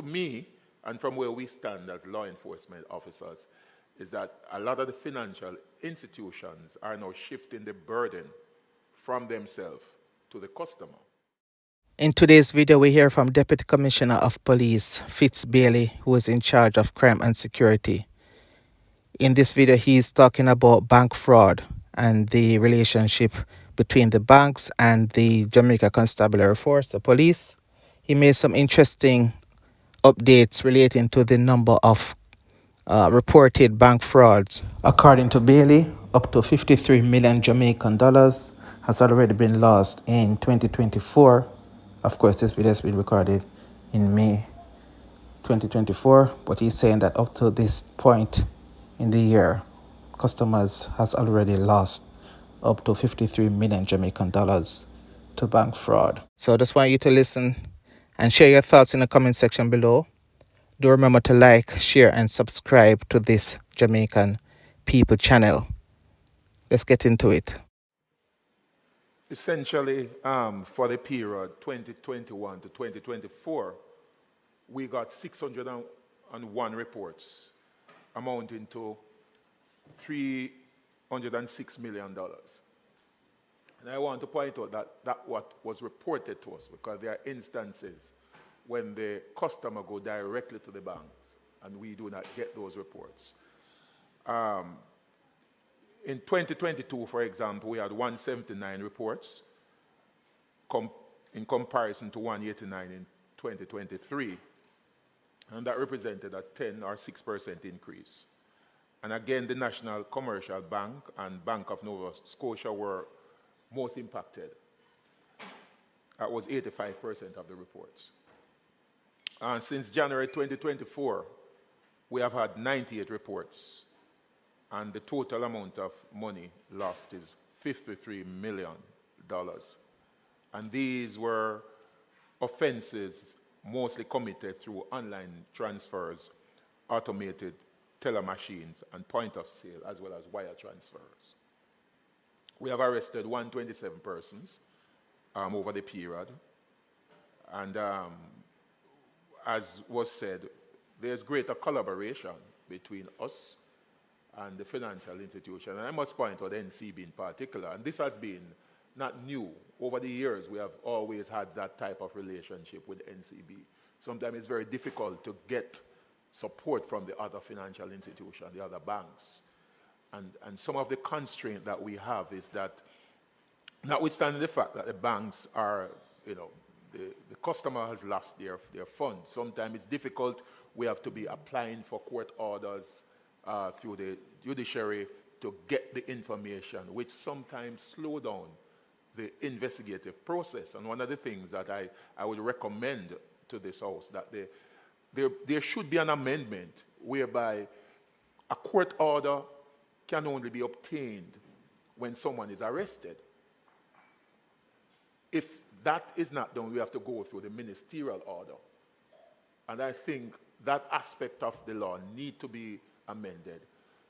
to me, and from where we stand as law enforcement officers, is that a lot of the financial institutions are now shifting the burden from themselves to the customer. In today's video, we hear from Deputy Commissioner of Police, Fitz Bailey, who is in charge of crime and security. In this video, he's talking about bank fraud and the relationship between the banks and the Jamaica Constabulary Force, the police. He made some interesting updates relating to the number of reported bank frauds. According to Bailey, up to 53 million Jamaican dollars has already been lost in 2024. Of course, this video has been recorded in May 2024, but he's saying that up to this point in the year, customers has already lost up to 53 million Jamaican dollars to bank fraud. So I just want you to listen and share your thoughts in the comment section below. Do remember to like, share, and subscribe to this Jamaican People channel. Let's get into it. Essentially, for the period 2021 to 2024, we got 601 reports amounting to $306 million. And I want to point out that what was reported to us, because there are instances when the customer go directly to the bank and we do not get those reports. In 2022, for example, we had 179 reports in comparison to 189 in 2023. And that represented a 10 or 6% increase. And again, the National Commercial Bank and Bank of Nova Scotia were most impacted. That was 85% of the reports. Since January 2024, we have had 98 reports, and the total amount of money lost is $53 million. And these were offenses mostly committed through online transfers, automated teller machines, and point of sale, as well as wire transfers. We have arrested 127 persons over the period. And as was said, there's greater collaboration between us and the financial institution. And I must point out NCB in particular. And this has been not new. Over the years, we have always had that type of relationship with NCB. Sometimes it's very difficult to get support from the other financial institutions, the other banks. And some of the constraint that we have is that, notwithstanding the fact that the banks are, the customer has lost their funds. Sometimes it's difficult. We have to be applying for court orders through the judiciary to get the information, which sometimes slow down the investigative process. And one of the things that I would recommend to this House, that there should be an amendment whereby a court order can only be obtained when someone is arrested. If that is not done, we have to go through the ministerial order. And I think that aspect of the law need to be amended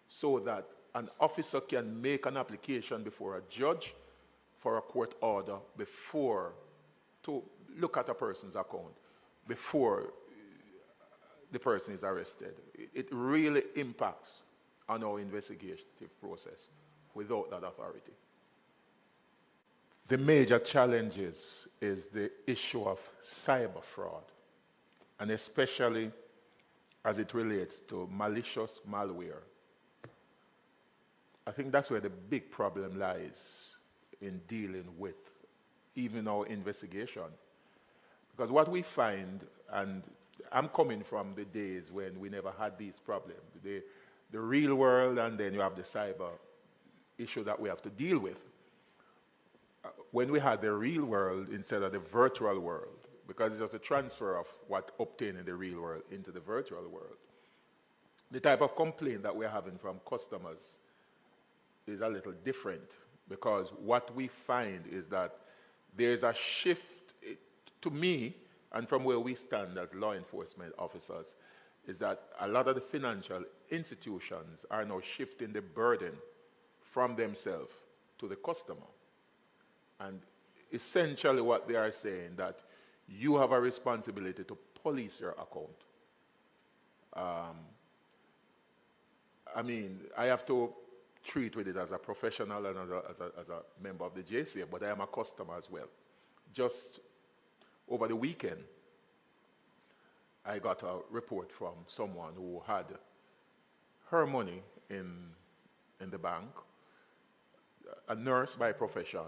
so that an officer can make an application before a judge for a court order to look at a person's account before the person is arrested. It really impacts on our investigative process without that authority. The major challenges is the issue of cyber fraud, and especially as it relates to malicious malware. I think that's where the big problem lies in dealing with even our investigation. Because what we find, and I'm coming from the days when we never had these problems, the real world, and then you have the cyber issue that we have to deal with. When we had the real world instead of the virtual world, because it's just a transfer of what obtained in the real world into the virtual world, the type of complaint that we're having from customers is a little different, because what we find is that there's a shift, to me, and from where we stand as law enforcement officers, is that a lot of the financial institutions are now shifting the burden from themselves to the customer. And essentially what they are saying, that you have a responsibility to police your account. I mean, I have to treat with it as a professional and as a member of the JCF, but I am a customer as well. Just over the weekend, I got a report from someone who had her money in the bank, a nurse by profession,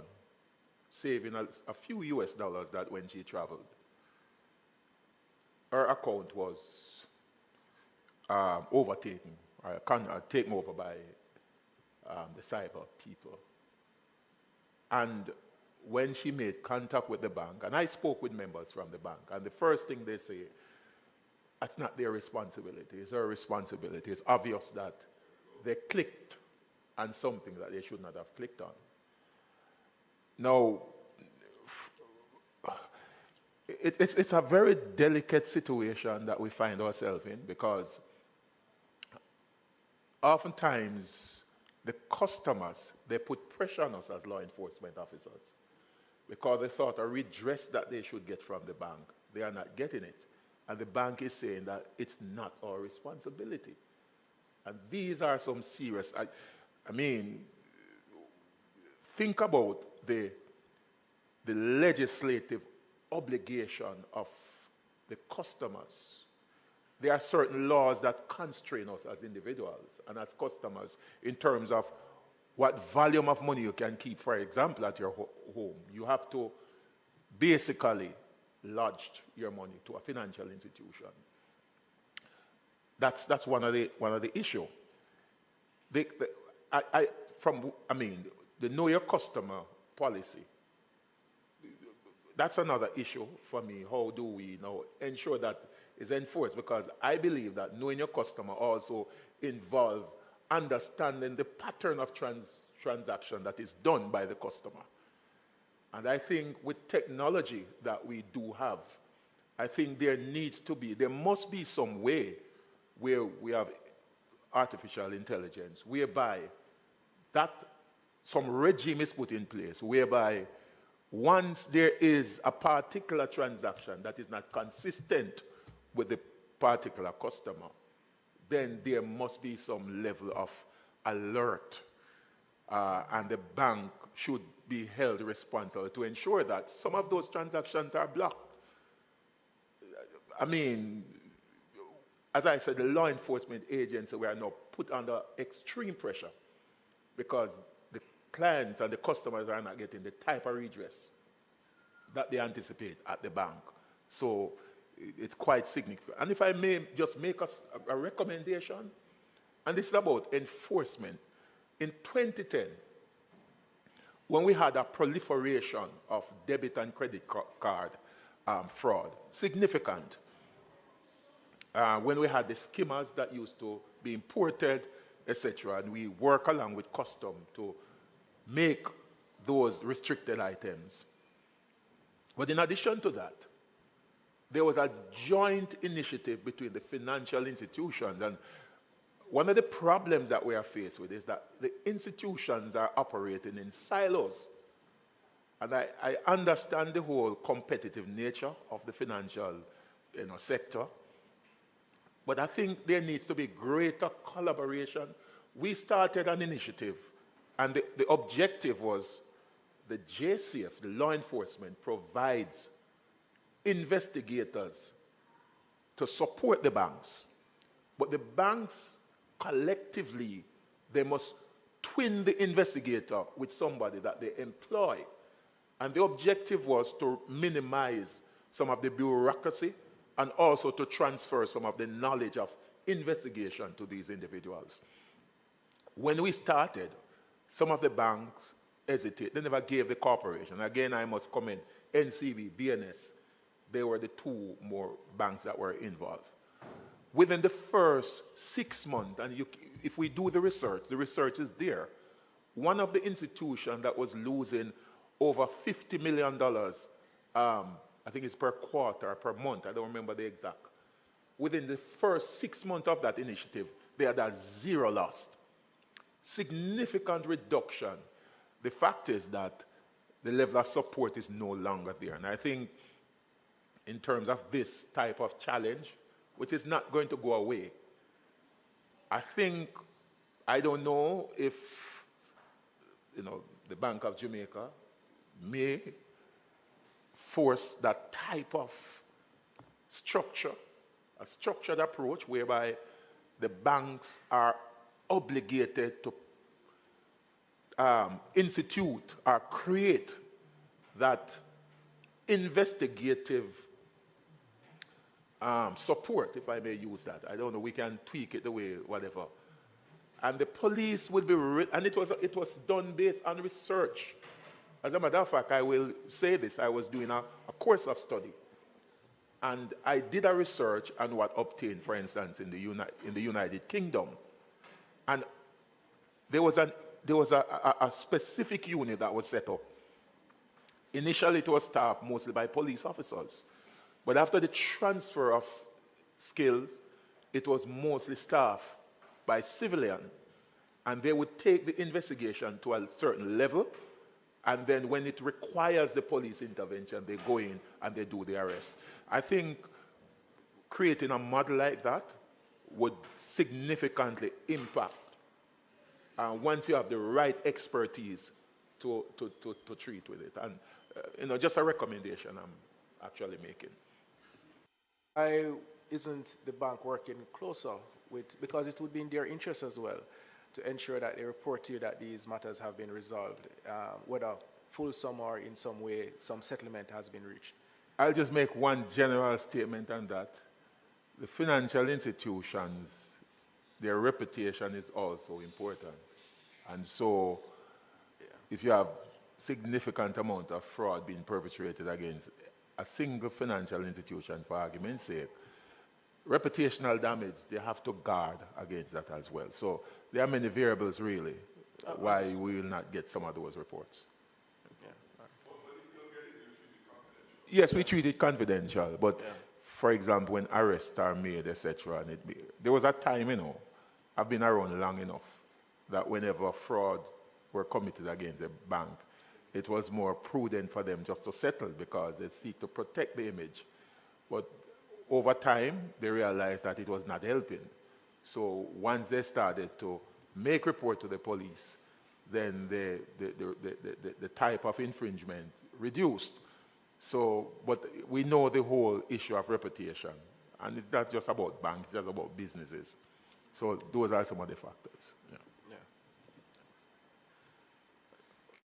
saving a few US dollars that when she traveled. Her account was overtaken, taken over by the cyber people. And when she made contact with the bank, and I spoke with members from the bank, and the first thing they say, that's not their responsibility, it's her responsibility. It's obvious that they clicked on something that they should not have clicked on. Now, it's a very delicate situation that we find ourselves in, because oftentimes the customers, they put pressure on us as law enforcement officers, because the sort of redress that they should get from the bank, they are not getting it. And the bank is saying that it's not our responsibility. And these are some serious, I mean, think about the legislative obligation of the customers. There are certain laws that constrain us as individuals and as customers in terms of what volume of money you can keep, for example, at your home. You have to basically lodge your money to a financial institution. That's one of the issue. The know your customer policy. That's another issue for me. How do we now ensure that is enforced? Because I believe that knowing your customer also involves understanding the pattern of transaction that is done by the customer. And I think with technology that we do have, I think there must be some way where we have artificial intelligence, whereby that some regime is put in place, whereby once there is a particular transaction that is not consistent with the particular customer, then there must be some level of alert, and the bank should be held responsible to ensure that some of those transactions are blocked. I mean, as I said, the law enforcement agencies were now put under extreme pressure because the clients and the customers are not getting the type of redress that they anticipate at the bank. So it's quite significant. And if I may just make a recommendation, and this is about enforcement. In 2010, when we had a proliferation of debit and credit card fraud, significant, when we had the skimmers that used to be imported, etc., and we work along with custom to make those restricted items. But in addition to that, there was a joint initiative between the financial institutions, and one of the problems that we are faced with is that the institutions are operating in silos. And I understand the whole competitive nature of the financial sector, but I think there needs to be greater collaboration. We started an initiative, and the objective was the JCF, the law enforcement, provides investigators to support the banks. But the banks collectively, they must twin the investigator with somebody that they employ. And the objective was to minimize some of the bureaucracy and also to transfer some of the knowledge of investigation to these individuals. When we started, some of the banks hesitated. They never gave the corporation. Again, I must comment, NCB, BNS, they were the two more banks that were involved. Within the first 6 months, and if we do the research is there, one of the institutions that was losing over $50 million, I think it's per quarter, per month, I don't remember the exact. Within the first 6 months of that initiative, they had a zero loss. Significant reduction. The fact is that the level of support is no longer there. And I think in terms of this type of challenge, which is not going to go away. I don't know if, the Bank of Jamaica may force that type of structure, a structured approach whereby the banks are obligated to institute or create that investigative support, if I may use that. I don't know, we can tweak it the way, whatever. And the police will be, and it was done based on research. As a matter of fact, I will say this, I was doing a course of study. And I did a research on what obtained, for instance, in the United Kingdom. And there was a specific unit that was set up. Initially, it was staffed mostly by police officers. But after the transfer of skills, it was mostly staffed by civilians. And they would take the investigation to a certain level, and then when it requires the police intervention, they go in and they do the arrest. I think creating a model like that would significantly impact once you have the right expertise to treat with it. And just a recommendation I'm actually making. Why isn't the bank working closer with, because it would be in their interest as well to ensure that they report to you that these matters have been resolved, whether full sum or in some way some settlement has been reached? I'll just make one general statement on that. The financial institutions, their reputation is also important. And so if you have significant amount of fraud being perpetrated against a single financial institution, for argument's sake, reputational damage, they have to guard against that as well. So there are many variables, really, why we will not get some of those reports. Yeah. Yes, we treat it confidential, but for example, when arrests are made, etc., there was a time, I've been around long enough, that whenever fraud were committed against a bank, it was more prudent for them just to settle because they seek to protect the image. But over time, they realized that it was not helping. So once they started to make report to the police, then the type of infringement reduced. So, but we know the whole issue of reputation. And it's not just about banks, it's just about businesses. So those are some of the factors. Yeah.